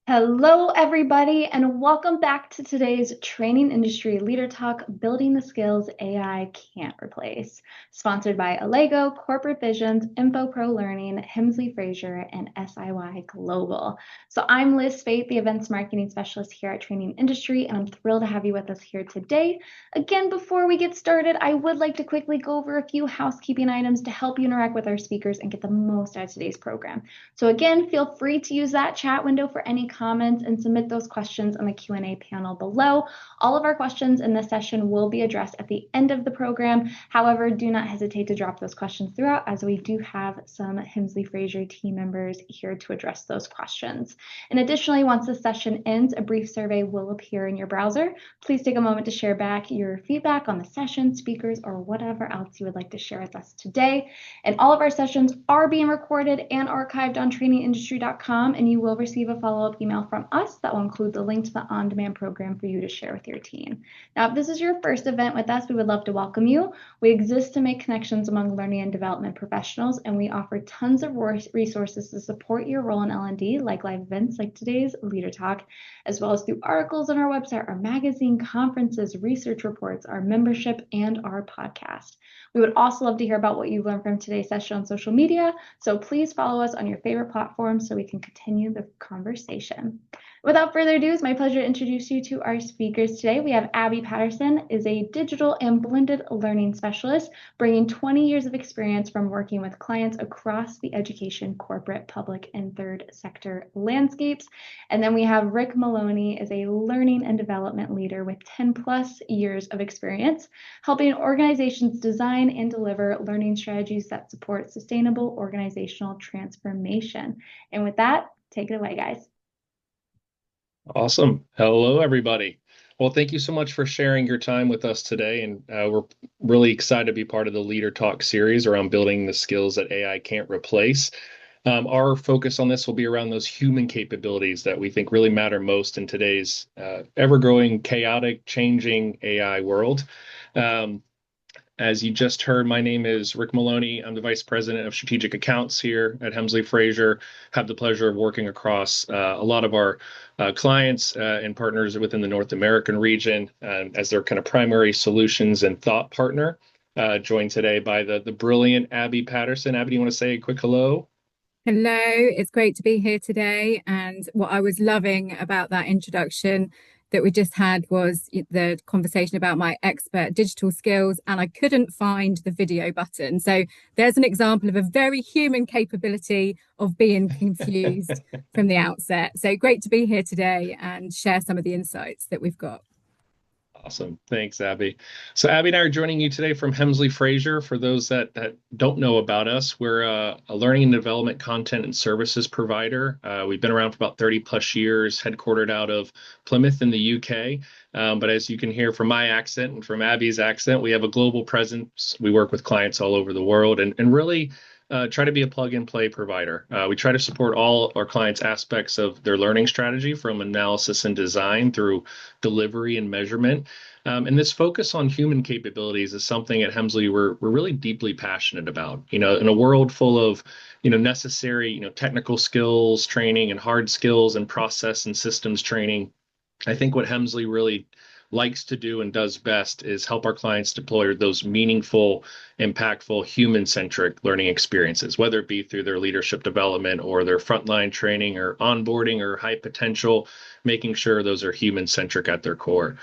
Hello, everybody, and welcome back to today's Training Industry Leader Talk, Building the Skills AI Can't Replace, sponsored by Allego, Corporate Visions, InfoPro Learning, Hemsley Fraser, and SIY Global. So I'm Liz Spate, the Events Marketing Specialist here at Training Industry, and I'm thrilled to have you with us here today. Again, before we get started, I would like to quickly go over a few housekeeping items to help you interact with our speakers and get the most out of today's program. So again, feel free to use that chat window for any comments and submit those questions on the Q&A panel below. All of our questions in this session will be addressed at the end of the program. However, do not hesitate to drop those questions throughout, as we do have some Hemsley Fraser team members here to address those questions. And additionally, once the session ends, a brief survey will appear in your browser. Please take a moment to share back your feedback on the session, speakers, or whatever else you would like to share with us today. And all of our sessions are being recorded and archived on trainingindustry.com, and you will receive a follow-up email from us that will include the link to the on-demand program for you to share with your team. Now, if this is your first event with us, we would love to welcome you. We exist to make connections among learning and development professionals, and we offer tons of resources to support your role in L&D, like live events like today's Leader Talk, as well as through articles on our website, our magazine, conferences, research reports, our membership, and our podcast. We would also love to hear about what you've learned from today's session on social media, so please follow us on your favorite platform so we can continue the conversation. Without further ado, it's my pleasure to introduce you to our speakers today. We have Abby Patterson, is a digital and blended learning specialist, bringing 20 years of experience from working with clients across the education, corporate, public, and third sector landscapes. And then we have Rick Maloney, is a learning and development leader with 10 plus years of experience, helping organizations design and deliver learning strategies that support sustainable organizational transformation. And with that, take it away, guys. Awesome. Hello, everybody. Well, thank you so much for sharing your time with us today. And we're really excited to be part of the Leader Talk series around building the skills that AI can't replace. Our focus on this will be around those human capabilities that we think really matter most in today's ever-growing, chaotic, changing AI world. As you just heard, my name is Rick Maloney. I'm the Vice President of Strategic Accounts here at Hemsley Fraser. Have the pleasure of working across a lot of our clients and partners within the North American region as their kind of primary solutions and thought partner. Joined today by the brilliant Abby Patterson. Abby, do you want to say a quick hello? Hello, it's great to be here today. And what I was loving about that introduction that we just had was the conversation about my expert digital skills, and I couldn't find the video button. So there's an example of a very human capability of being confused from the outset. So great to be here today and share some of the insights that we've got. Awesome. Thanks, Abby. So Abby and I are joining you today from Hemsley Fraser. For those that don't know about us, we're a learning and development content and services provider. We've been around for about 30 plus years, headquartered out of Plymouth in the UK. But as you can hear from my accent and from Abby's accent, we have a global presence. We work with clients all over the world and really try to be a plug and play provider. We try to support all our clients' aspects of their learning strategy, from analysis and design through delivery and measurement. And this focus on human capabilities is something at Hemsley we're really deeply passionate about. You know, in a world full of necessary technical skills training and hard skills and process and systems training, I think what Hemsley really likes to do and does best is help our clients deploy those meaningful, impactful, human-centric learning experiences, whether it be through their leadership development or their frontline training or onboarding or high potential, making sure those are human-centric at their core.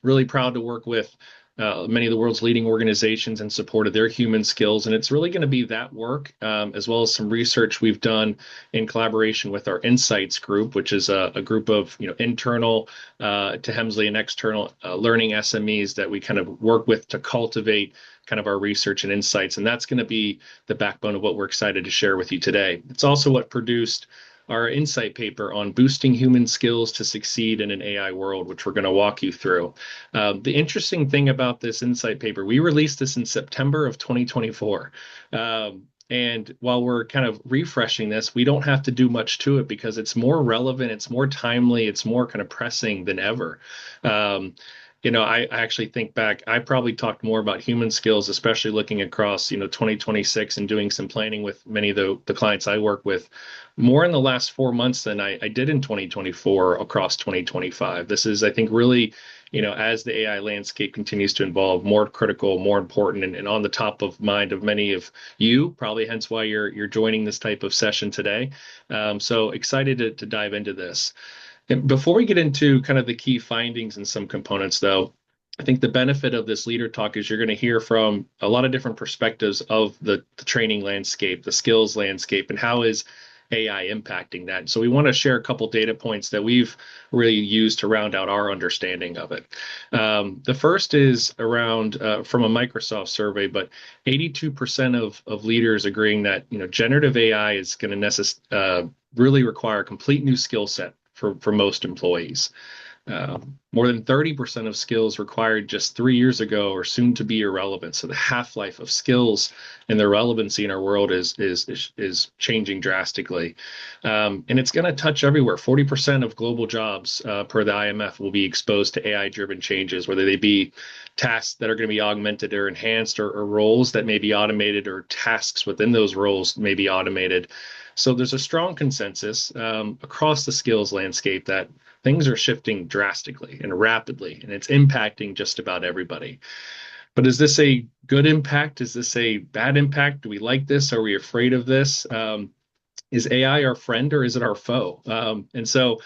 Really proud to work with many of the world's leading organizations in support of their human skills. And it's really going to be that work, as well as some research we've done in collaboration with our Insights group, which is a group of internal to Hemsley and external learning SMEs that we kind of work with to cultivate kind of our research and insights. And that's going to be the backbone of what we're excited to share with you today. It's also what produced our insight paper on boosting human skills to succeed in an AI world, which we're going to walk you through. The interesting thing about this insight paper, we released this in September of 2024. And while we're kind of refreshing this, we don't have to do much to it because it's more relevant, it's more timely, it's more kind of pressing than ever. I actually think back, I probably talked more about human skills, especially looking across, 2026 and doing some planning with many of the clients I work with more in the last 4 months than I did in 2024 across 2025. This is, I think, really, as the AI landscape continues to evolve, more critical, more important, and on the top of mind of many of you, probably hence why you're joining this type of session today. So excited to dive into this. And before we get into kind of the key findings and some components, though, I think the benefit of this leader talk is you're going to hear from a lot of different perspectives of the training landscape, the skills landscape, and how is AI impacting that. So we want to share a couple data points that we've really used to round out our understanding of it. The first is around from a Microsoft survey, but 82% of leaders agreeing that generative AI is going to really require a complete new skill set for most employees. More than 30% of skills required just 3 years ago are soon to be irrelevant. So the half-life of skills and their relevancy in our world is changing drastically. And it's going to touch everywhere. 40% of global jobs per the IMF will be exposed to AI-driven changes, whether they be tasks that are going to be augmented or enhanced, or roles that may be automated, or tasks within those roles may be automated. So there's a strong consensus across the skills landscape that things are shifting drastically and rapidly, and it's impacting just about everybody. But is this a good impact? Is this a bad impact? Do we like this? Are we afraid of this? Is AI our friend or is it our foe? And so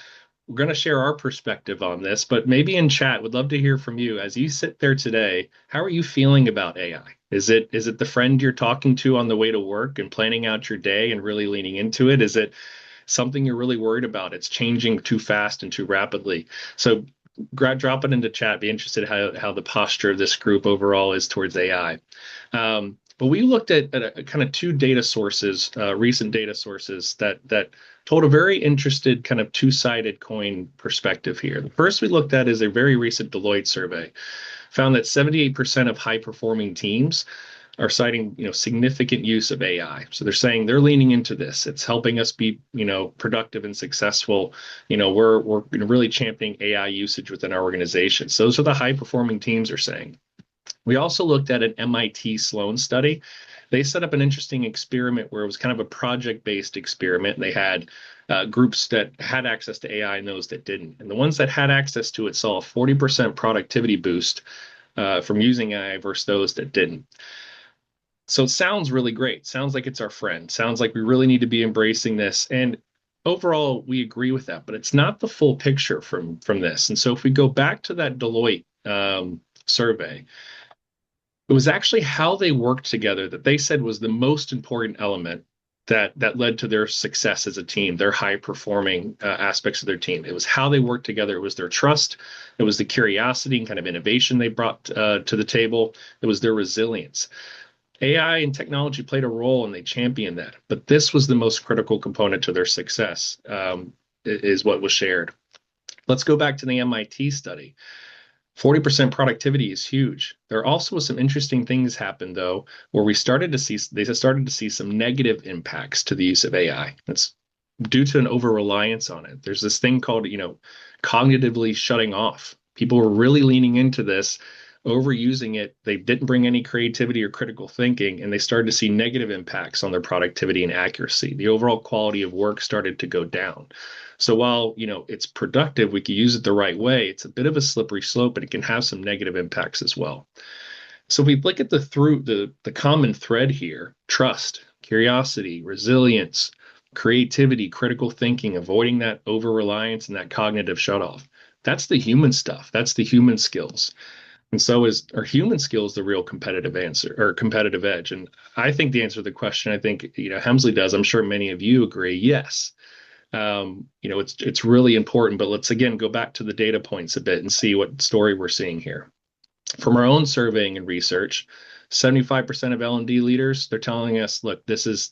we're going to share our perspective on this, but maybe in chat, would love to hear from you. As you sit there today, how are you feeling about AI? Is it the friend you're talking to on the way to work and planning out your day and really leaning into it? Is it something you're really worried about? It's changing too fast and too rapidly. So drop it into chat. Be interested how the posture of this group overall is towards AI. But we looked at a kind of two data sources, recent data sources that told a very interested kind of two-sided coin perspective here. The first we looked at is a very recent Deloitte survey, found that 78% of high-performing teams are citing significant use of AI. So they're saying they're leaning into this. It's helping us be productive and successful. We're really championing AI usage within our organization. So those are the high-performing teams are saying. We also looked at an MIT Sloan study. They set up an interesting experiment where it was kind of a project-based experiment. They had groups that had access to AI and those that didn't. And the ones that had access to it saw a 40% productivity boost from using AI versus those that didn't. So it sounds really great. Sounds like it's our friend. Sounds like we really need to be embracing this. And overall, we agree with that, but it's not the full picture from this. And so if we go back to that Deloitte survey, it was actually how they worked together that they said was the most important element that led to their success as a team, their high performing aspects of their team. It was how they worked together. It was their trust. It was the curiosity and kind of innovation they brought to the table. It was their resilience. AI and technology played a role and they championed that. But this was the most critical component to their success, is what was shared. Let's go back to the MIT study. 40% productivity is huge. There also was some interesting things happened, though, where they started to see some negative impacts to the use of AI. It's due to an over-reliance on it. There's this thing called, cognitively shutting off. People were really leaning into this, overusing it. They didn't bring any creativity or critical thinking, and they started to see negative impacts on their productivity and accuracy. The overall quality of work started to go down. So while it's productive, we can use it the right way, it's a bit of a slippery slope, and it can have some negative impacts as well. So if we look at the common thread here: trust, curiosity, resilience, creativity, critical thinking, avoiding that over-reliance and that cognitive shutoff. That's the human stuff. That's the human skills. And so are human skills the real competitive answer or competitive edge? And I think the answer to the question, I think, Hemsley does. I'm sure many of you agree. Yes. It's really important, but let's again go back to the data points a bit and see what story we're seeing here. From our own surveying and research, 75% of L&D leaders, they're telling us, look,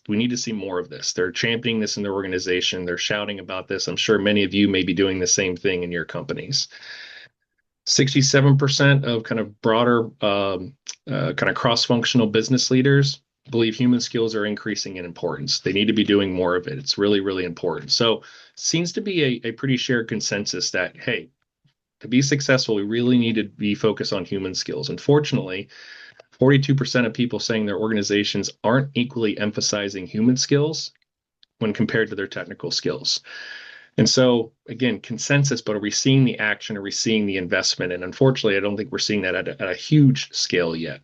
we need to see more of this. They're championing this in their organization. They're shouting about this. I'm sure many of you may be doing the same thing in your companies. 67% of kind of broader kind of cross-functional business leaders believe human skills are increasing in importance. They need to be doing more of it. It's really, really important. So seems to be a pretty shared consensus that, hey, to be successful, we really need to be focused on human skills. Unfortunately, 42% of people saying their organizations aren't equally emphasizing human skills when compared to their technical skills. And so, again, consensus, but are we seeing the action? Are we seeing the investment? And unfortunately, I don't think we're seeing that at a huge scale yet.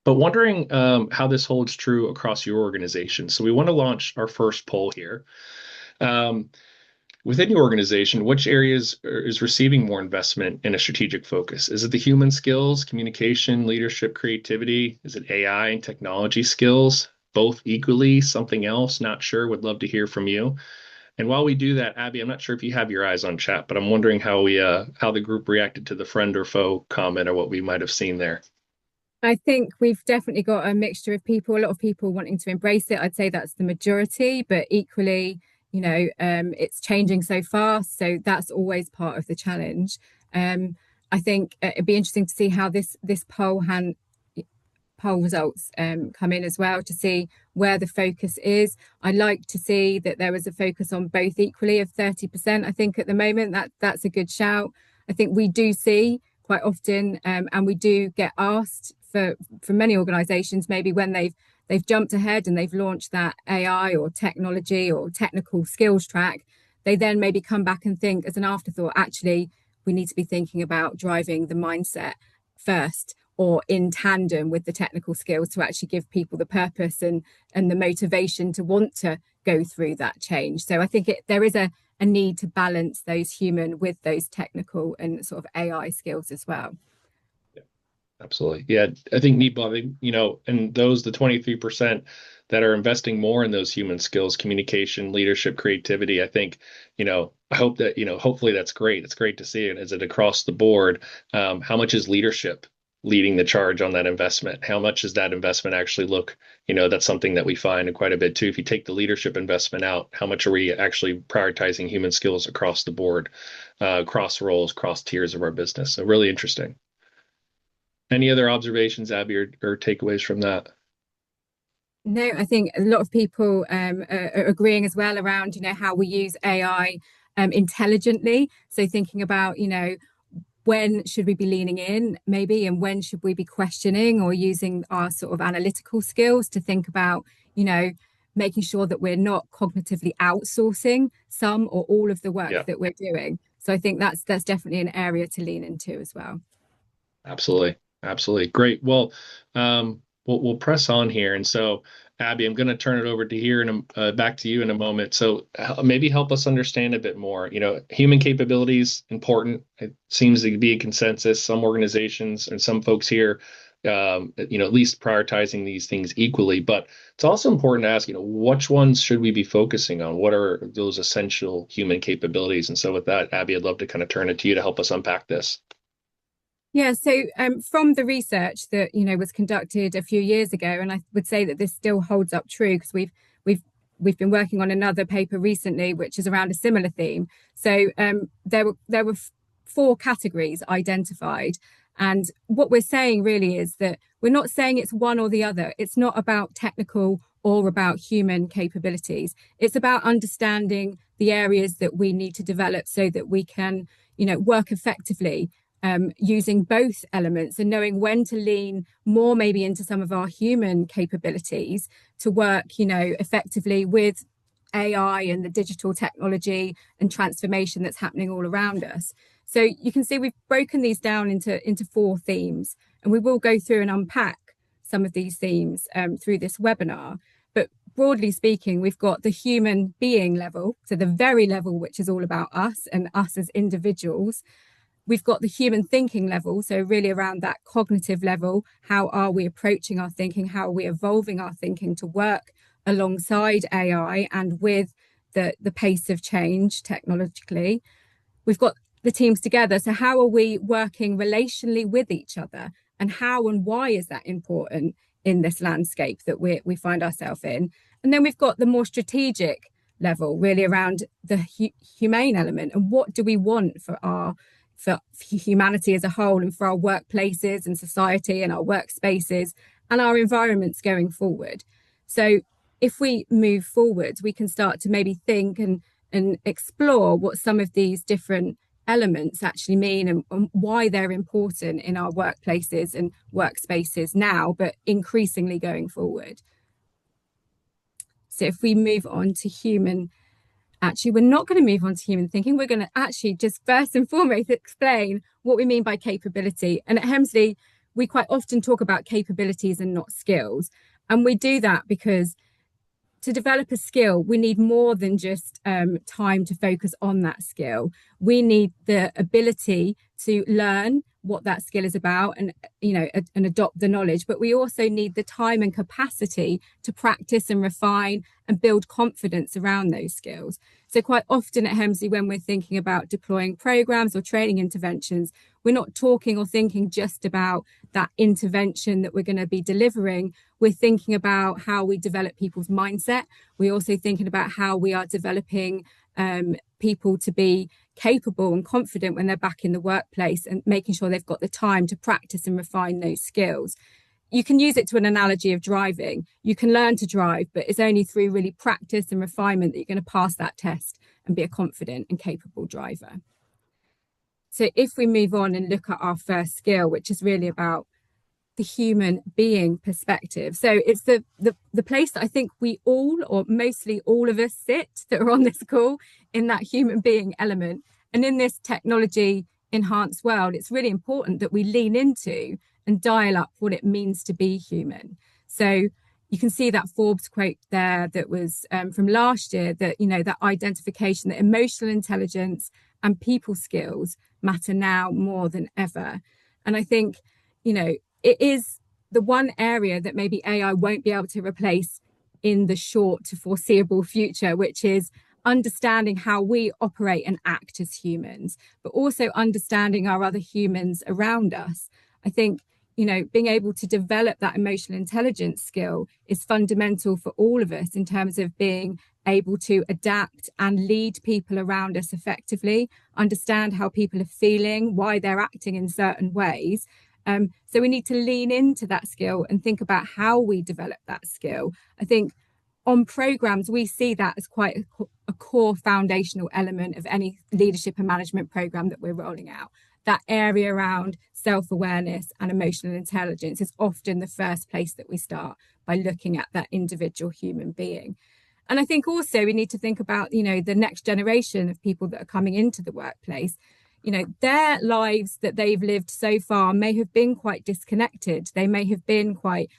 But wondering how this holds true across your organization. So we want to launch our first poll here. Um, Within your organization, which areas is receiving more investment in a strategic focus? Is it the human skills, communication, leadership, creativity? Is it AI and technology skills? Both equally? Something else? Not sure. Would love to hear from you. And while we do that, Abby, I'm not sure if you have your eyes on chat, but I'm wondering how the group reacted to the friend or foe comment or what we might have seen there. I think we've definitely got a mixture of people, a lot of people wanting to embrace it. I'd say that's the majority, but equally, it's changing so fast. So that's always part of the challenge. I think it'd be interesting to see how this poll results come in as well, to see where the focus is. I'd like to see that there was a focus on both equally of 30%. I think at the moment that's a good shout. I think we do see quite often, and we do get asked for many organizations, maybe when they've jumped ahead and they've launched that AI or technology or technical skills track, they then maybe come back and think as an afterthought, actually, we need to be thinking about driving the mindset first or in tandem with the technical skills to actually give people the purpose and the motivation to want to go through that change. So I think there is a need to balance those human with those technical and sort of AI skills as well. Absolutely. Yeah, I think Meatball, and the 23% that are investing more in those human skills, communication, leadership, creativity, I think, I hope that, hopefully that's great. It's great to see it. Is it across the board? How much is leadership leading the charge on that investment? How much does that investment actually look? That's something that we find quite a bit too. If you take the leadership investment out, how much are we actually prioritizing human skills across the board, across roles, across tiers of our business? So really interesting. Any other observations, Abby, or takeaways from that? No, I think a lot of people are agreeing as well around, how we use AI intelligently. So thinking about, when should we be leaning in maybe, and when should we be questioning or using our sort of analytical skills to think about, making sure that we're not cognitively outsourcing some or all of the work that we're doing. So I think that's definitely an area to lean into as well. Absolutely. Absolutely. Great. Well, we'll press on here. And so, Abby, I'm going to turn it over to here and back to you in a moment. So maybe help us understand a bit more. Human capabilities important. It seems to be a consensus. Some organizations and some folks here, at least prioritizing these things equally. But it's also important to ask, which ones should we be focusing on? What are those essential human capabilities? And so, with that, Abby, I'd love to kind of turn it to you to help us unpack this. Yeah, so from the research that was conducted a few years ago, and I would say that this still holds up true because we've been working on another paper recently, which is around a similar theme. So there were 4 categories identified, and what we're saying really is that we're not saying it's one or the other. It's not about technical or about human capabilities. It's about understanding the areas that we need to develop so that we can work effectively. Using both elements and knowing when to lean more maybe into some of our human capabilities to work, effectively with AI and the digital technology and transformation that's happening all around us. So you can see we've broken these down into 4 themes, and we will go through and unpack some of these themes through this webinar. But broadly speaking, we've got the human being level, so the very level which is all about us and us as individuals. We've got the human thinking level, so really around that cognitive level. How are we approaching our thinking? How are we evolving our thinking to work alongside AI and with the pace of change technologically? We've got the teams together. So how are we working relationally with each other? And how and why is that important in this landscape that we find ourselves in? And then we've got the more strategic level, really around the humane element. And what do we want for humanity as a whole, and for our workplaces and society and our workspaces and our environments going forward? So if we move forward, we can start to maybe think and explore what some of these different elements actually mean and why they're important in our workplaces and workspaces now, but increasingly going forward. So if we move on to human, actually, we're not going to move on to human thinking. We're going to actually just first and foremost explain what we mean by capability. And at Hemsley, we quite often talk about capabilities and not skills. And we do that because to develop a skill, we need more than just time to focus on that skill. We need the ability to learn what that skill is about and and adopt the knowledge, but we also need the time and capacity to practice and refine and build confidence around those skills. So quite often at Hemsley, when we're thinking about deploying programs or training interventions, we're not talking or thinking just about that intervention that we're going to be delivering. We're thinking about how we develop people's mindset. We're also thinking about how we are developing people to be capable and confident when they're back in the workplace and making sure they've got the time to practice and refine those skills. You can use it to an analogy of driving. You can learn to drive, but it's only through really practice and refinement that you're going to pass that test and be a confident and capable driver. So if we move on and look at our first skill, which is really about the human being perspective. So it's the place that I think we all, or mostly all of us, sit that are on this call in that human being element. And in this technology enhanced world, it's really important that we lean into and dial up what it means to be human. So you can see that Forbes quote there that was from last year, that, that identification, that emotional intelligence and people skills matter now more than ever. And I think, it is the one area that maybe AI won't be able to replace in the short to foreseeable future, which is understanding how we operate and act as humans, but also understanding our other humans around us. I think, being able to develop that emotional intelligence skill is fundamental for all of us in terms of being able to adapt and lead people around us effectively, understand how people are feeling, why they're acting in certain ways. So we need to lean into that skill and think about how we develop that skill. I think on programs, we see that as quite a core foundational element of any leadership and management program that we're rolling out. That area around self-awareness and emotional intelligence is often the first place that we start by looking at that individual human being. And I think also we need to think about, the next generation of people that are coming into the workplace. Their lives that they've lived so far may have been quite disconnected. They may have been quite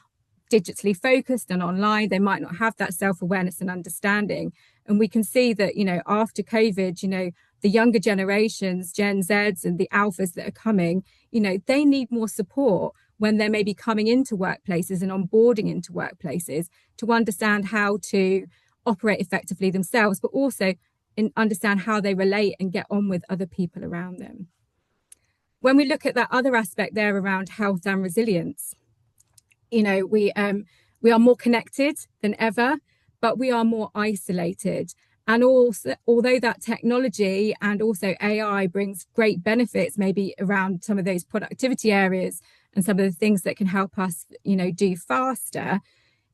digitally focused and online. They might not have that self-awareness and understanding. And we can see that, after COVID, the younger generations, Gen Zs and the alphas that are coming, they need more support when they're maybe coming into workplaces and onboarding into workplaces to understand how to operate effectively themselves, but also understand how they relate and get on with other people around them. When we look at that other aspect there around health and resilience, we are more connected than ever, but we are more isolated. And also, although that technology and also AI brings great benefits, maybe around some of those productivity areas and some of the things that can help us, do faster,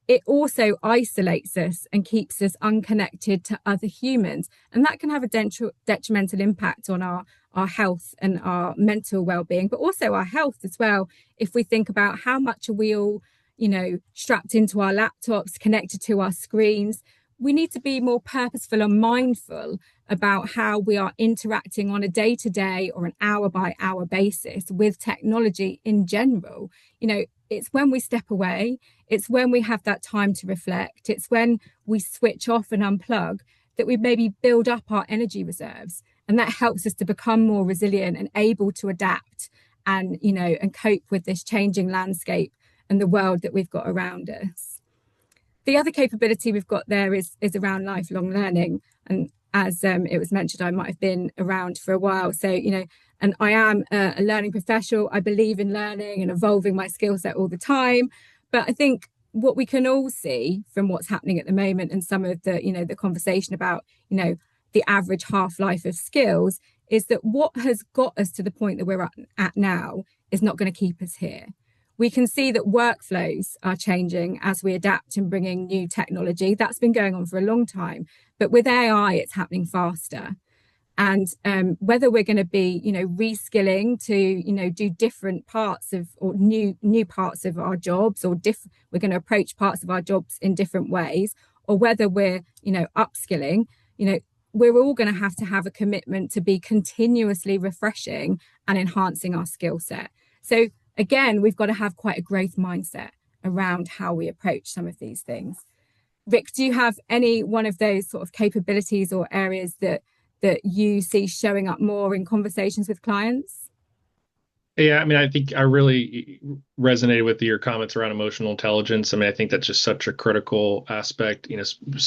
it also isolates us and keeps us unconnected to other humans. And that can have a detrimental impact on our health and our mental well-being, but also our health as well. If we think about how much are we all, strapped into our laptops, connected to our screens, we need to be more purposeful and mindful about how we are interacting on a day-to-day or an hour-by-hour basis with technology in general. It's when we step away, it's when we have that time to reflect, it's when we switch off and unplug that we maybe build up our energy reserves. And that helps us to become more resilient and able to adapt and, and cope with this changing landscape and the world that we've got around us. The other capability we've got there is around lifelong learning. And as it was mentioned, I might have been around for a while. So, and I am a learning professional. I believe in learning and evolving my skill set all the time. But I think what we can all see from what's happening at the moment and some of the, the conversation about, the average half-life of skills is that what has got us to the point that we're at now is not going to keep us here. We can see that workflows are changing as we adapt and bringing new technology. That's been going on for a long time. But with AI, it's happening faster. And whether we're going to be, reskilling to, do different parts of or new parts of our jobs, or we're going to approach parts of our jobs in different ways, or whether we're, upskilling, we're all going to have a commitment to be continuously refreshing and enhancing our skill set. So again, we've got to have quite a growth mindset around how we approach some of these things. Rick, do you have any one of those sort of capabilities or areas that you see showing up more in conversations with clients? Yeah, I mean, I think I really resonated with your comments around emotional intelligence. I mean, I think that's just such a critical aspect.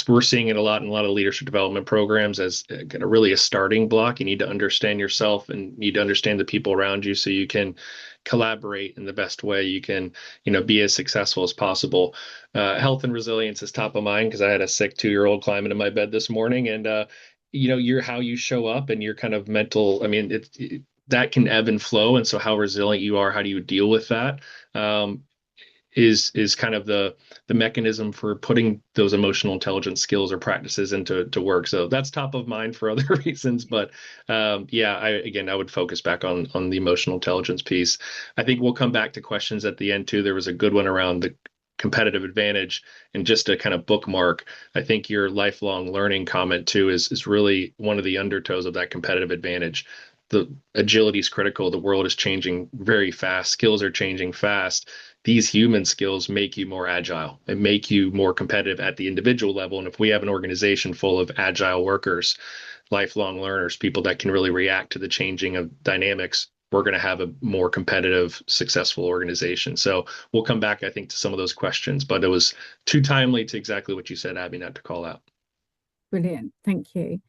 We're seeing it a lot in a lot of leadership development programs as really a starting block. You need to understand yourself and need to understand the people around you so you can collaborate in the best way you can, be as successful as possible. Health and resilience is top of mind because I had a sick 2-year-old climb into my bed this morning, and your how you show up and your kind of mental. I mean, that can ebb and flow, and so how resilient you are, how do you deal with that, is kind of the mechanism for putting those emotional intelligence skills or practices into work. So that's top of mind for other reasons, but yeah, I would focus back on the emotional intelligence piece. I think we'll come back to questions at the end too. There was a good one around the competitive advantage, and just to kind of bookmark, I think your lifelong learning comment too is really one of the undertows of that competitive advantage. The agility is critical. The world is changing very fast. Skills are changing fast. These human skills make you more agile and make you more competitive at the individual level. And if we have an organization full of agile workers, lifelong learners, people that can really react to the changing of dynamics, we're going to have a more competitive, successful organization. So we'll come back, I think, to some of those questions, but it was too timely to exactly what you said, Abby, not to call out. Brilliant. Thank you.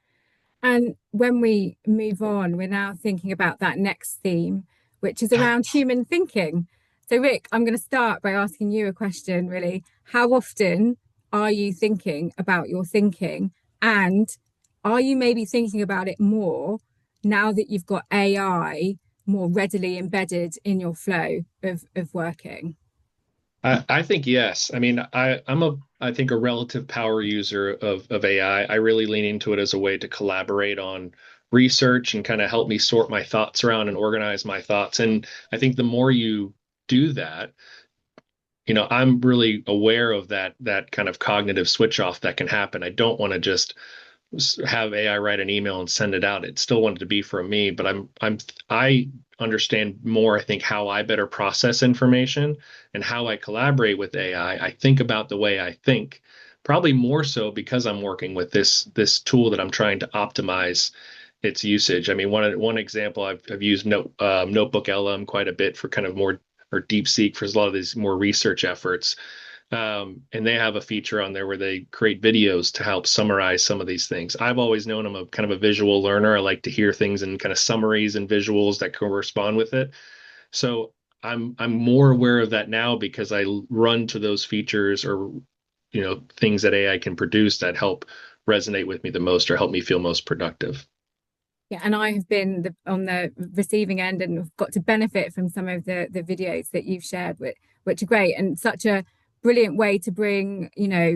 And when we move on, we're now thinking about that next theme, which is around human thinking. So, Rick, I'm going to start by asking you a question, really. How often are you thinking about your thinking? And are you maybe thinking about it more now that you've got AI more readily embedded in your flow of working? I think yes. I mean, I think a relative power user of AI. I really lean into it as a way to collaborate on research and kind of help me sort my thoughts around and organize my thoughts. And I think the more you do that, I'm really aware of that kind of cognitive switch off that can happen. I don't want to just have AI write an email and send it out. It still wanted to be from me, but I understand more, I think, how I better process information and how I collaborate with AI. I think about the way I think, probably more so because I'm working with this tool that I'm trying to optimize its usage. I mean, one example, I've used Notebook LM quite a bit for kind of more, or DeepSeek for a lot of these more research efforts. And they have a feature on there where they create videos to help summarize some of these things. I've always known I'm a kind of a visual learner. I like to hear things in kind of summaries and visuals that correspond with it. So I'm more aware of that now because I run to those features or things that AI can produce that help resonate with me the most or help me feel most productive. Yeah, and I have been on the receiving end and have got to benefit from some of the videos that you've shared, which are great and such a brilliant way to bring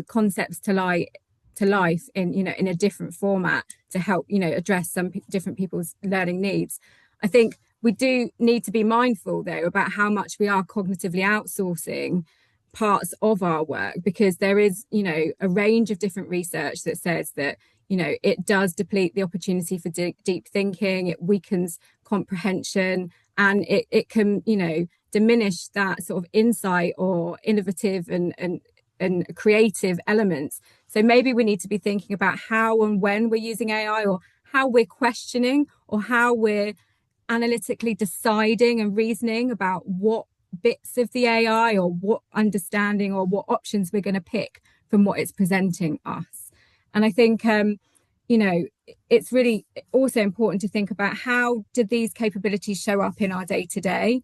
concepts to life in in a different format to help address some different people's learning needs. I think we do need to be mindful though about how much we are cognitively outsourcing parts of our work, because there is a range of different research that says that it does deplete the opportunity for deep thinking, it weakens comprehension, and it can diminish that sort of insight or innovative and creative elements. So maybe we need to be thinking about how and when we're using AI, or how we're questioning, or how we're analytically deciding and reasoning about what bits of the AI or what understanding or what options we're going to pick from what it's presenting us. And I think it's really also important to think about, how do these capabilities show up in our day to day?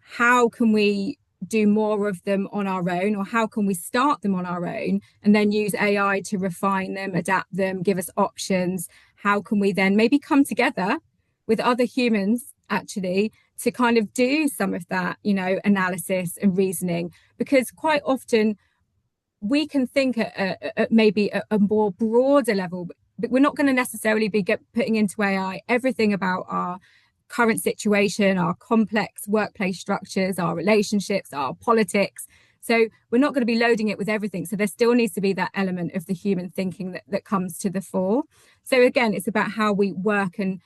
How can we do more of them on our own, or how can we start them on our own and then use AI to refine them, adapt them, give us options? How can we then maybe come together with other humans actually to kind of do some of that, analysis and reasoning? Because quite often we can think at maybe a more broader level, we're not going to necessarily be putting into AI everything about our current situation, our complex workplace structures, our relationships, our politics. So we're not going to be loading it with everything. So there still needs to be that element of the human thinking that comes to the fore. So again, it's about how we work and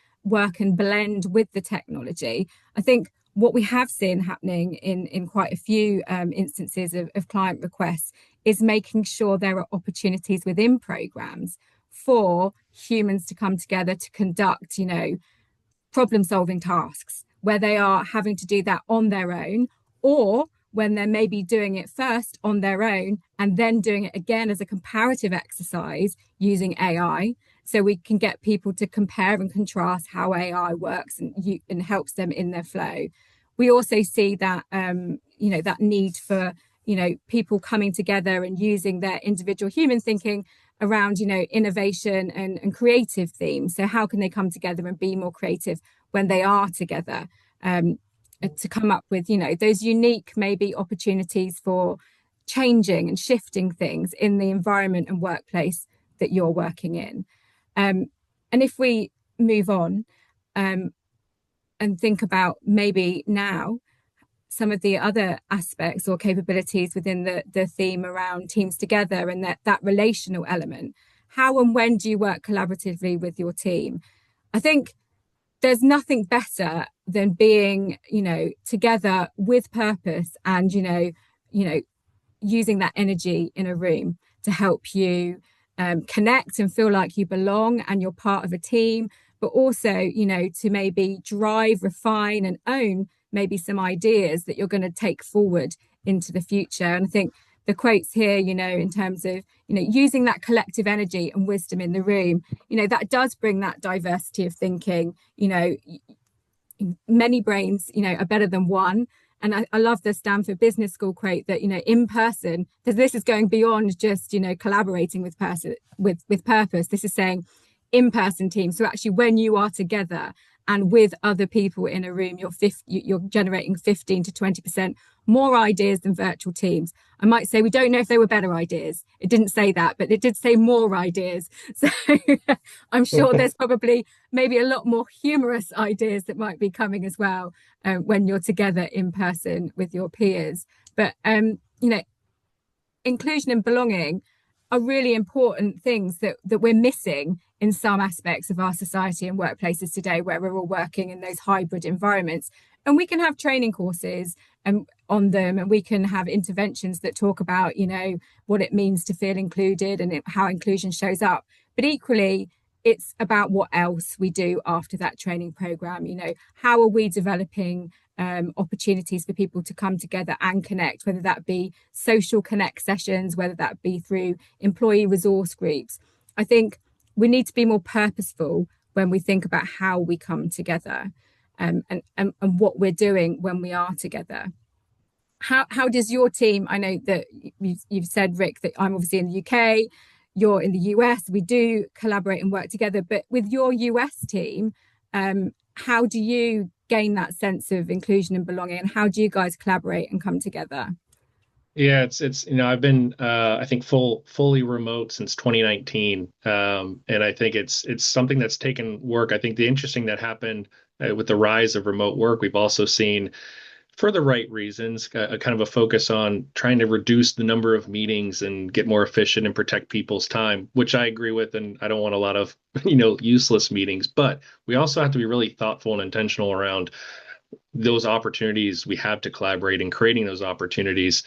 blend with the technology. I think what we have seen happening in quite a few instances of client requests is making sure there are opportunities within programs for humans to come together to conduct, problem solving tasks where they are having to do that on their own, or when they're maybe doing it first on their own and then doing it again as a comparative exercise using AI. So we can get people to compare and contrast how AI works and helps them in their flow. We also see that, that need for, people coming together and using their individual human thinking around, innovation and creative themes. So how can they come together and be more creative when they are together, to come up with, those unique maybe opportunities for changing and shifting things in the environment and workplace that you're working in. And if we move on and think about maybe now some of the other aspects or capabilities within the theme around teams together and that relational element, how and when do you work collaboratively with your team? I think there's nothing better than being, together with purpose and, using that energy in a room to help you connect and feel like you belong and you're part of a team, but also, to maybe drive, refine and own maybe some ideas that you're going to take forward into the future. And I think the quotes here, in terms of, using that collective energy and wisdom in the room, that does bring that diversity of thinking. Many brains, are better than one. And I love the Stanford Business School quote that, in person, because this is going beyond just, collaborating with purpose. This is saying in-person teams. So actually, when you are together and with other people in a room, you're generating 15 to 20% more ideas than virtual teams. I might say we don't know if they were better ideas. It didn't say that, but it did say more ideas. So I'm sure there's probably maybe a lot more humorous ideas that might be coming as well when you're together in person with your peers. But, inclusion and belonging are really important things that we're missing in some aspects of our society and workplaces today, where we're all working in those hybrid environments. And we can have training courses on them, and we can have interventions that talk about, what it means to feel included and how inclusion shows up. But equally, it's about what else we do after that training program. How are we developing opportunities for people to come together and connect, whether that be social connect sessions, whether that be through employee resource groups. I think we need to be more purposeful when we think about how we come together and what we're doing when we are together. How does your team, I know that you've said, Rick, that I'm obviously in the UK, you're in the US, we do collaborate and work together, but with your US team, how do you gain that sense of inclusion and belonging, and how do you guys collaborate and come together? Yeah, it's I've been I think fully remote since 2019, and I think it's something that's taken work. I think the interesting that happened with the rise of remote work, we've also seen, for the right reasons, a kind of a focus on trying to reduce the number of meetings and get more efficient and protect people's time, which I agree with. And I don't want a lot of, useless meetings, but we also have to be really thoughtful and intentional around those opportunities we have to collaborate and creating those opportunities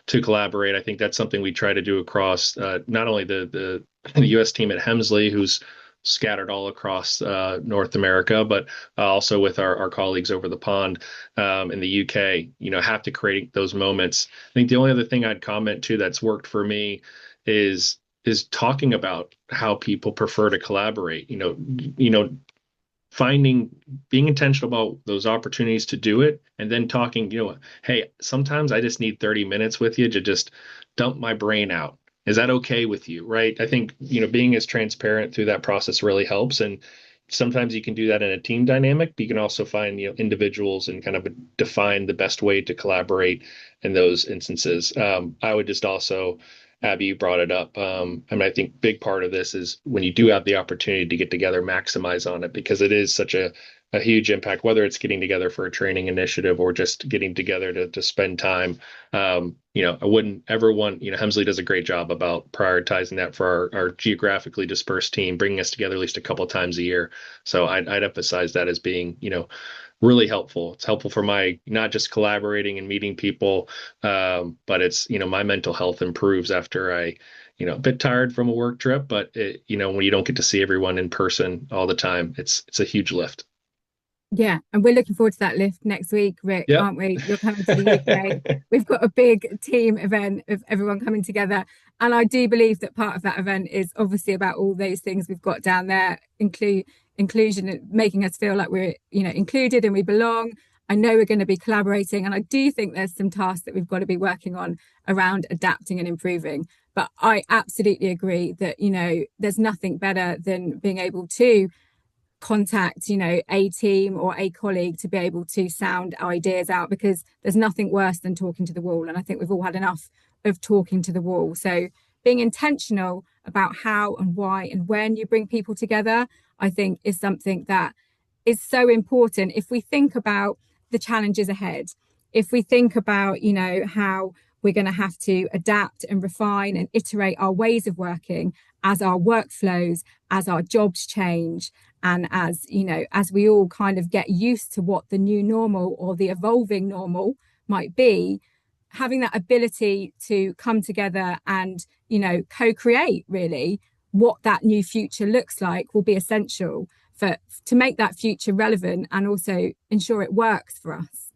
to collaborate. I think that's something we try to do across not only the US team at Hemsley, who's scattered all across North America, but also with our colleagues over the pond in the UK, have to create those moments. I think the only other thing I'd comment to that's worked for me is talking about how people prefer to collaborate, being intentional about those opportunities to do it, and then talking, hey, sometimes I just need 30 minutes with you to just dump my brain out. Is that okay with you? Right. I think, being as transparent through that process really helps. And sometimes you can do that in a team dynamic, but you can also find, individuals and kind of define the best way to collaborate in those instances. I would just also Abby, you brought it up. I mean, I think big part of this is when you do have the opportunity to get together, maximize on it because it is such a huge impact, whether it's getting together for a training initiative or just getting together to spend time. I wouldn't ever want, Hemsley does a great job about prioritizing that for our geographically dispersed team, bringing us together at least a couple of times a year. So I'd emphasize that as being, really helpful. It's helpful for my not just collaborating and meeting people, but it's my mental health improves after a bit tired from a work trip. But when you don't get to see everyone in person all the time, it's a huge lift. Yeah, and we're looking forward to that lift next week, Rick, Yep. aren't we? You're coming to the UK. We've got a big team event of everyone coming together. And I do believe that part of that event is obviously about all those things we've got down there, inclusion and making us feel like we're, included and we belong. I know we're going to be collaborating, and I do think there's some tasks that we've got to be working on around adapting and improving. But I absolutely agree that, there's nothing better than being able to contact a team or a colleague to be able to sound ideas out, because there's nothing worse than talking to the wall, and I think we've all had enough of talking to the wall. So being intentional about how and why and when you bring people together, I think, is something that is so important. If we think about the challenges ahead, if we think about how we're going to have to adapt and refine and iterate our ways of working as our workflows, as our jobs change, and as we all kind of get used to what the new normal or the evolving normal might be, having that ability to come together and co-create really what that new future looks like will be essential to make that future relevant and also ensure it works for us.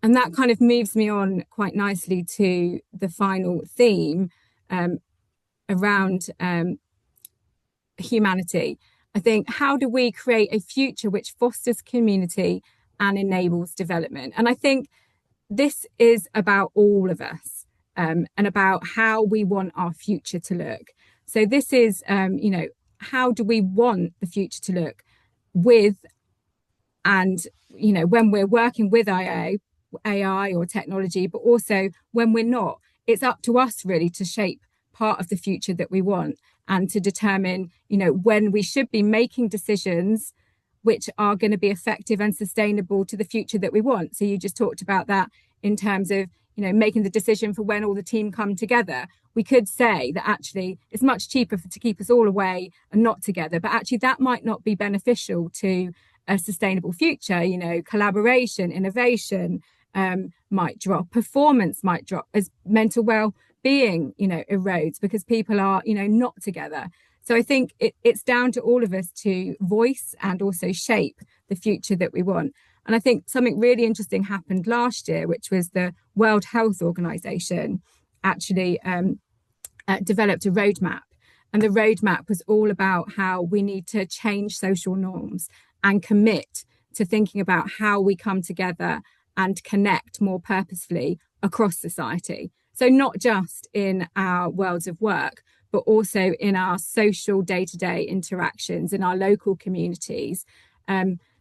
And that kind of moves me on quite nicely to the final theme, around humanity. I think, how do we create a future which fosters community and enables development? And I think this is about all of us, and about how we want our future to look. So this is, how do we want the future to look with, and, when we're working with AI or technology, but also when we're not, it's up to us really to shape part of the future that we want, and to determine, when we should be making decisions which are going to be effective and sustainable to the future that we want. So you just talked about that in terms of, making the decision for when all the team come together. We could say that actually it's much cheaper to keep us all away and not together, but actually that might not be beneficial to a sustainable future. Collaboration, innovation might drop, performance might drop as mental well-being, erodes because people are, not together. So I think it's down to all of us to voice and also shape the future that we want. And I think something really interesting happened last year, which was the World Health Organization actually developed a roadmap. And the roadmap was all about how we need to change social norms and commit to thinking about how we come together and connect more purposefully across society. So not just in our worlds of work, but also in our social day-to-day interactions in our local communities.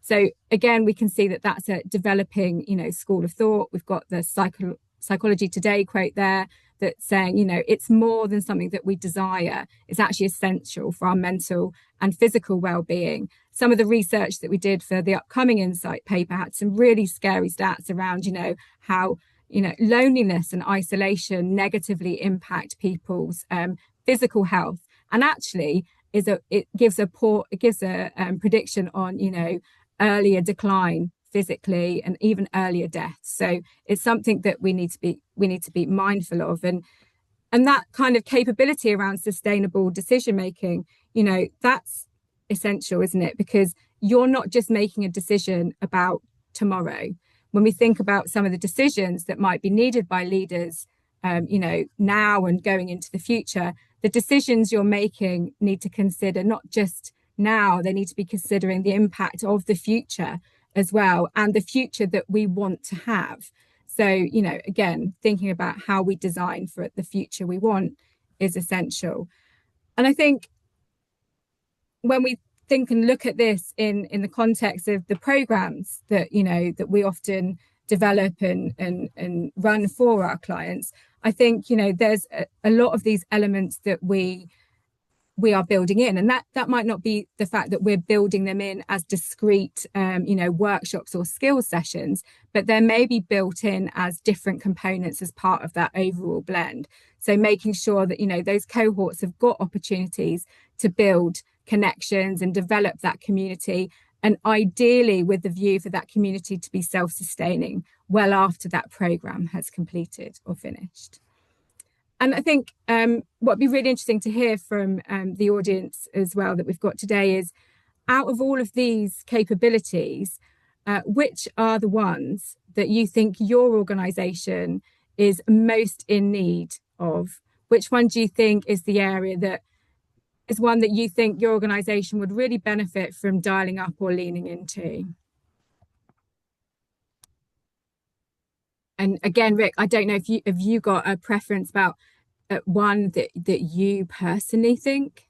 So again, we can see that that's a developing, school of thought. We've got the Psychology Today quote there that's saying, it's more than something that we desire. It's actually essential for our mental and physical well-being. Some of the research that we did for the upcoming Insight paper had some really scary stats around, how, loneliness and isolation negatively impact people's physical health. And actually it gives a prediction on, earlier decline physically and even earlier death. So it's something that we need to be mindful of, and that kind of capability around sustainable decision making, that's essential, isn't it? Because you're not just making a decision about tomorrow. When we think about some of the decisions that might be needed by leaders, now and going into the future, the decisions you're making need to consider not just now, they need to be considering the impact of the future as well, and the future that we want to have. So, again, thinking about how we design for the future we want is essential. And I think when we think and look at this in the context of the programs that, that we often develop and run for our clients, I think, there's a lot of these elements that we are building in, and that might not be the fact that we're building them in as discrete workshops or skills sessions, but they're maybe built in as different components as part of that overall blend. So making sure that those cohorts have got opportunities to build connections and develop that community, and ideally with the view for that community to be self-sustaining well after that program has completed or finished. And I think what would be really interesting to hear from the audience as well that we've got today is, out of all of these capabilities, which are the ones that you think your organisation is most in need of? Which one do you think is the area that is one that you think your organisation would really benefit from dialing up or leaning into? And again, Rick, I don't know if you got a preference about one that you personally think.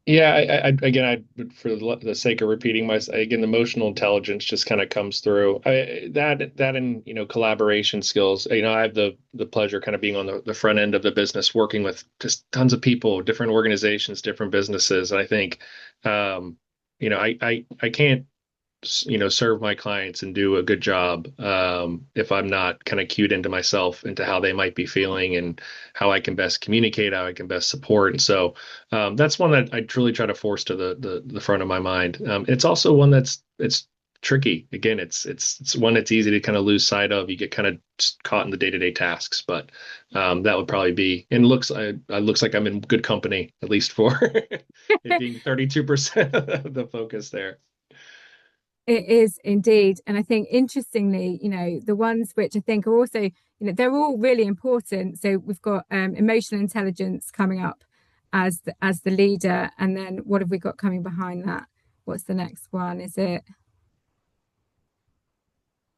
Yeah, again, for the sake of repeating myself, again, the emotional intelligence just kind of comes through. That and collaboration skills. I have the pleasure kind of being on the front end of the business, working with just tons of people, different organizations, different businesses. And I think, I can't serve my clients and do a good job if I'm not kind of cued into myself, into how they might be feeling and how I can best communicate, how I can best support. And so that's one that I truly try to force to the front of my mind. It's also one it's tricky. Again, it's one that's easy to kind of lose sight of. You get kind of caught in the day-to-day tasks, but that would probably be, and looks like I'm in good company, at least for it being 32% of the focus there. It is indeed. And I think interestingly, the ones which I think are also, they're all really important. So we've got emotional intelligence coming up as the leader. And then what have we got coming behind that? What's the next one? I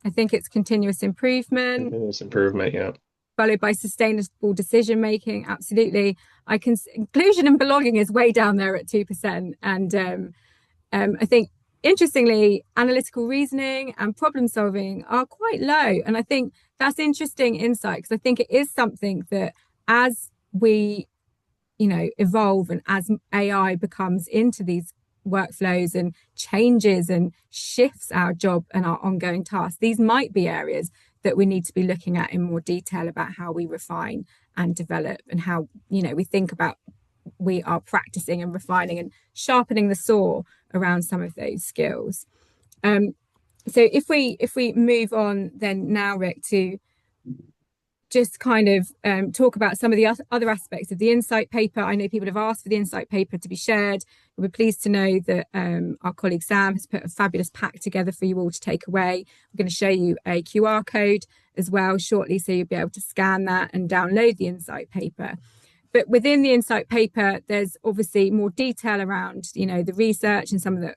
think it's continuous improvement. Continuous improvement, yeah. Followed by sustainable decision making. Absolutely. Inclusion and belonging is way down there at 2%. And I think, interestingly, analytical reasoning and problem solving are quite low. And I think that's interesting insight, because I think it is something that as we, evolve and as AI becomes into these workflows and changes and shifts our job and our ongoing tasks, these might be areas that we need to be looking at in more detail about how we refine and develop, and how, we think about we are practicing and refining and sharpening the saw around some of those skills. So if we move on then now, Rick, to just kind of talk about some of the other aspects of the insight paper. I know people have asked for the insight paper to be shared. We're pleased to know that our colleague Sam has put a fabulous pack together for you all to take away. We're going to show you a QR code as well shortly, so you'll be able to scan that and download the insight paper. But within the insight paper, there's obviously more detail around, the research and some of the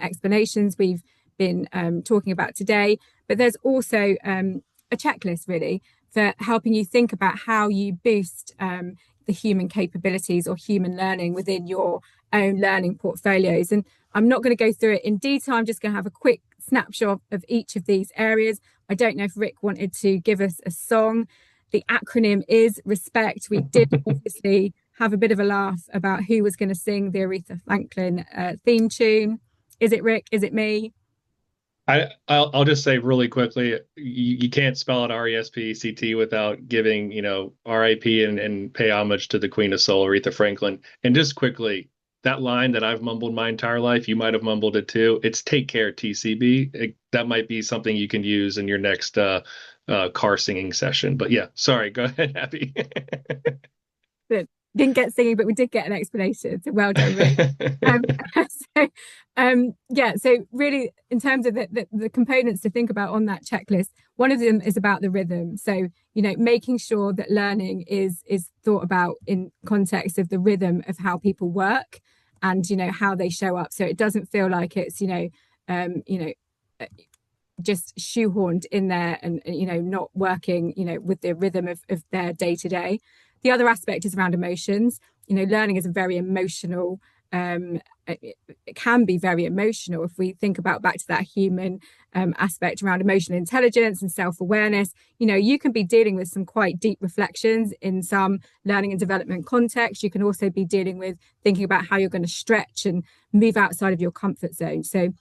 explanations we've been talking about today. But there's also a checklist, really, for helping you think about how you boost the human capabilities or human learning within your own learning portfolios. And I'm not going to go through it in detail. I'm just going to have a quick snapshot of each of these areas. I don't know if Rick wanted to give us a song. The acronym is RESPECT. We did obviously have a bit of a laugh about who was going to sing the Aretha Franklin theme tune. Is it Rick? Is it me? I'll just say really quickly, you can't spell it RESPECT without giving, RIP and pay homage to the Queen of Soul, Aretha Franklin. And just quickly, that line that I've mumbled my entire life, you might have mumbled it too. It's "Take care, TCB." That might be something you can use in your next car singing session. But yeah, sorry, go ahead, Abby. Good. Didn't get singing, but we did get an explanation. So well done, Rick. So really, in terms of the components to think about on that checklist, one of them is about the rhythm. So, making sure that learning is thought about in context of the rhythm of how people work and, how they show up. So it doesn't feel like it's, just shoehorned in there and, not working, with the rhythm of their day to day. The other aspect is around emotions. Learning is a very emotional it can be very emotional. If we think about back to that human aspect around emotional intelligence and self-awareness, you can be dealing with some quite deep reflections in some learning and development context. You can also be dealing with thinking about how you're going to stretch and move outside of your comfort zone. So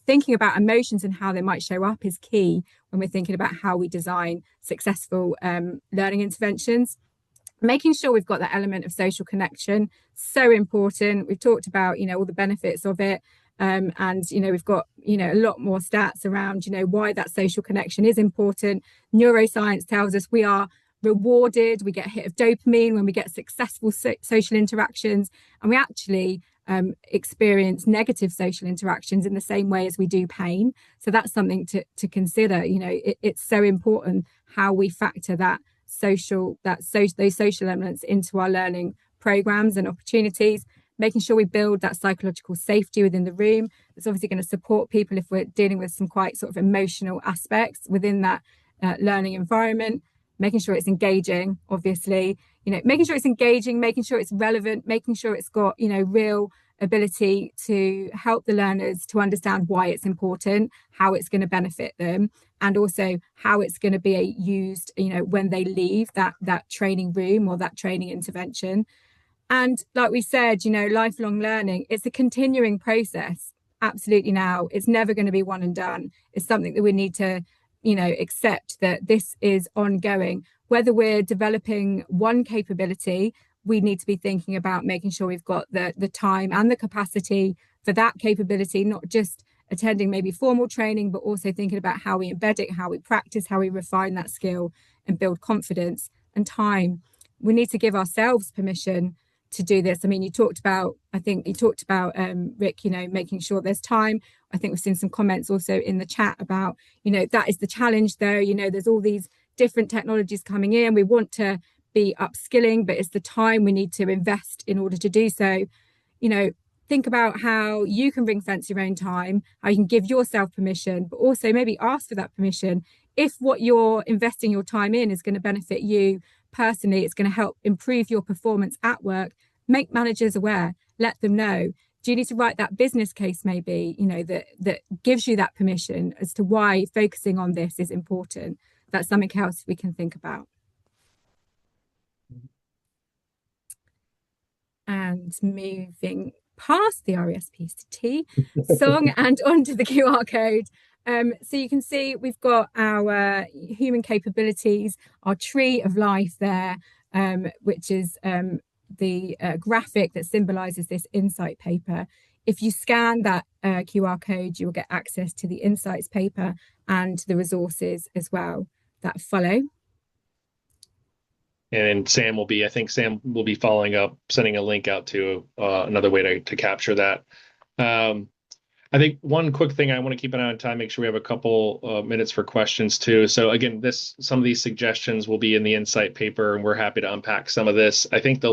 thinking about emotions and how they might show up is key when we're thinking about how we design successful learning interventions. Making sure we've got that element of social connection, so important. We've talked about all the benefits of it, and we've got a lot more stats around why that social connection is important. Neuroscience tells us we are rewarded, we get a hit of dopamine when we get successful social interactions, and we actually experience negative social interactions in the same way as we do pain. So that's something to consider. It's so important how we factor those social elements into our learning programs and opportunities, making sure we build that psychological safety within the room. It's obviously going to support people if we're dealing with some quite sort of emotional aspects within that learning environment, making sure it's engaging, obviously, making sure it's engaging, making sure it's relevant, making sure it's got, real ability to help the learners to understand why it's important, how it's going to benefit them, and also how it's going to be used, when they leave that training room or that training intervention. And like we said, lifelong learning, it's a continuing process. Absolutely. Now, it's never going to be one and done. It's something that we need to accept that this is ongoing. Whether we're developing one capability, we need to be thinking about making sure we've got the time and the capacity for that capability, not just attending maybe formal training, but also thinking about how we embed it, how we practice, how we refine that skill and build confidence and time. We need to give ourselves permission to do this. I mean, I think you talked about, Rick, making sure there's time. I think we've seen some comments also in the chat about, that is the challenge though. There's all these different technologies coming in. We want to be upskilling, but it's the time we need to invest in order to do so. Think about how you can ring fence your own time, how you can give yourself permission, but also maybe ask for that permission. If what you're investing your time in is going to benefit you personally, it's going to help improve your performance at work, make managers aware, let them know. Do you need to write that business case maybe, that gives you that permission as to why focusing on this is important? That's something else we can think about. And moving past the RESPCT song and onto the QR code. So you can see we've got our human capabilities, our tree of life there, which is the graphic that symbolizes this insight paper. If you scan that QR code, you'll get access to the insights paper and the resources as well that follow. And I think Sam will be following up, sending a link out to another way to capture that. I think one quick thing I want to keep an eye on time, make sure we have a couple minutes for questions too. So again, some of these suggestions will be in the insight paper, and we're happy to unpack some of this. I think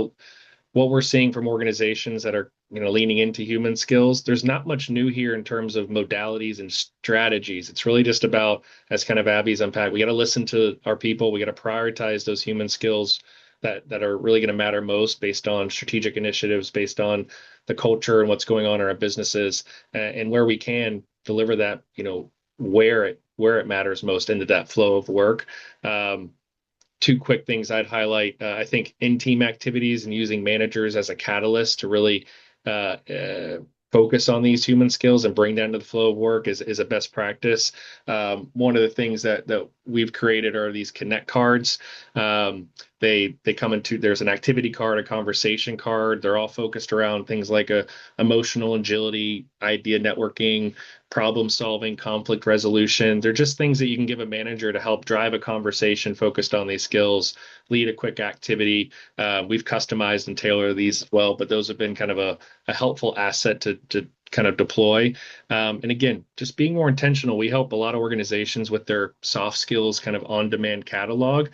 what we're seeing from organizations that are leaning into human skills, there's not much new here in terms of modalities and strategies. It's really just about, as kind of Abby's unpacked, we got to listen to our people. We got to prioritize those human skills that are really going to matter most based on strategic initiatives, based on the culture and what's going on in our businesses, and where we can deliver that, where it matters most into that flow of work. Two quick things I'd highlight. I think in-team activities and using managers as a catalyst to really focus on these human skills and bring them to the flow of work is a best practice. One of the things that we've created are these connect cards. They come into, there's an activity card, a conversation card. They're all focused around things like emotional agility, idea networking, problem solving, conflict resolution. They're just things that you can give a manager to help drive a conversation focused on these skills, lead a quick activity. We've customized and tailored these as well, but those have been kind of a helpful asset to kind of deploy. And again, just being more intentional. We help a lot of organizations with their soft skills kind of on-demand catalog.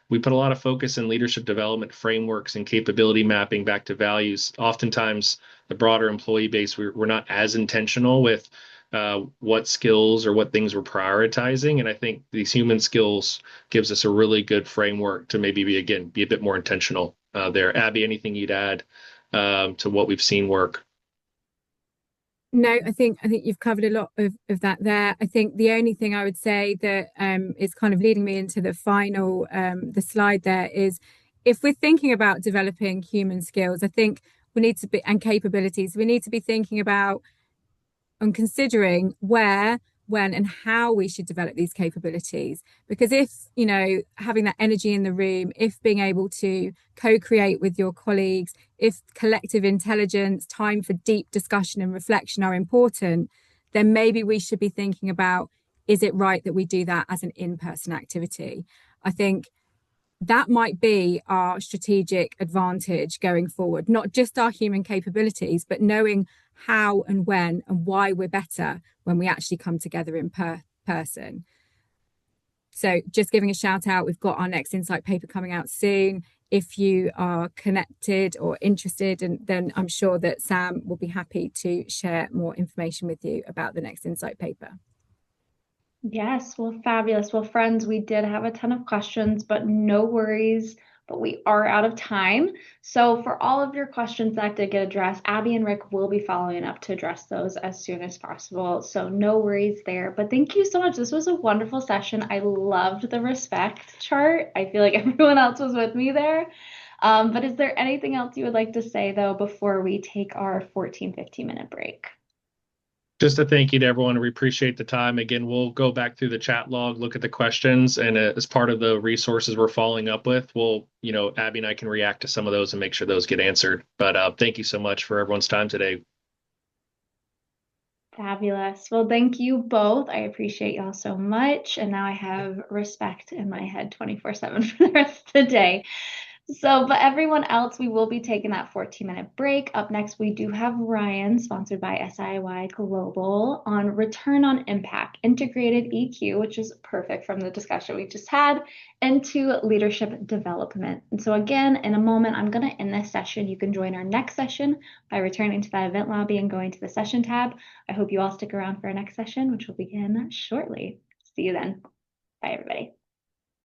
We put a lot of focus in leadership development frameworks and capability mapping back to values. Oftentimes, the broader employee base, we're not as intentional with what skills or what things we're prioritizing. And I think these human skills gives us a really good framework to maybe be a bit more intentional there. Abby, anything you'd add to what we've seen work? No, I think you've covered a lot of that there. I think the only thing I would say that is kind of leading me into the final the slide there is if we're thinking about developing human skills, I think we need to be and capabilities, we need to be thinking about and considering where, when, and how we should develop these capabilities. Because if, having that energy in the room, if being able to co create with your colleagues, if collective intelligence, time for deep discussion and reflection are important, then maybe we should be thinking about, is it right that we do that as an in person activity? I think that might be our strategic advantage going forward, not just our human capabilities, but knowing how and when and why we're better when we actually come together in person. So just giving a shout out, we've got our next Insight paper coming out soon. If you are connected or interested, and then I'm sure that Sam will be happy to share more information with you about the next Insight paper. Yes, well, fabulous. Well, friends, we did have a ton of questions, but no worries, but we are out of time. So for all of your questions that did get addressed, Abby and Rick will be following up to address those as soon as possible. So no worries there. But thank you so much. This was a wonderful session. I loved the respect chart. I feel like everyone else was with me there. But is there anything else you would like to say, though, before we take our 15-minute break? Just a thank you to everyone. We appreciate the time. Again, we'll go back through the chat log, look at the questions, and as part of the resources we're following up with, Abby and I can react to some of those and make sure those get answered. But thank you so much for everyone's time today. Fabulous. Well, thank you both. I appreciate y'all so much. And now I have respect in my head 24/7 for the rest of the day. So, but everyone else, we will be taking that 14-minute break. Up next, we do have Ryan, sponsored by SIY Global, on return on impact, integrated EQ, which is perfect from the discussion we just had, into leadership development. And so again, in a moment, I'm going to end this session. You can join our next session by returning to that event lobby and going to the session tab. I hope you all stick around for our next session, which will begin shortly. See you then. Bye, everybody.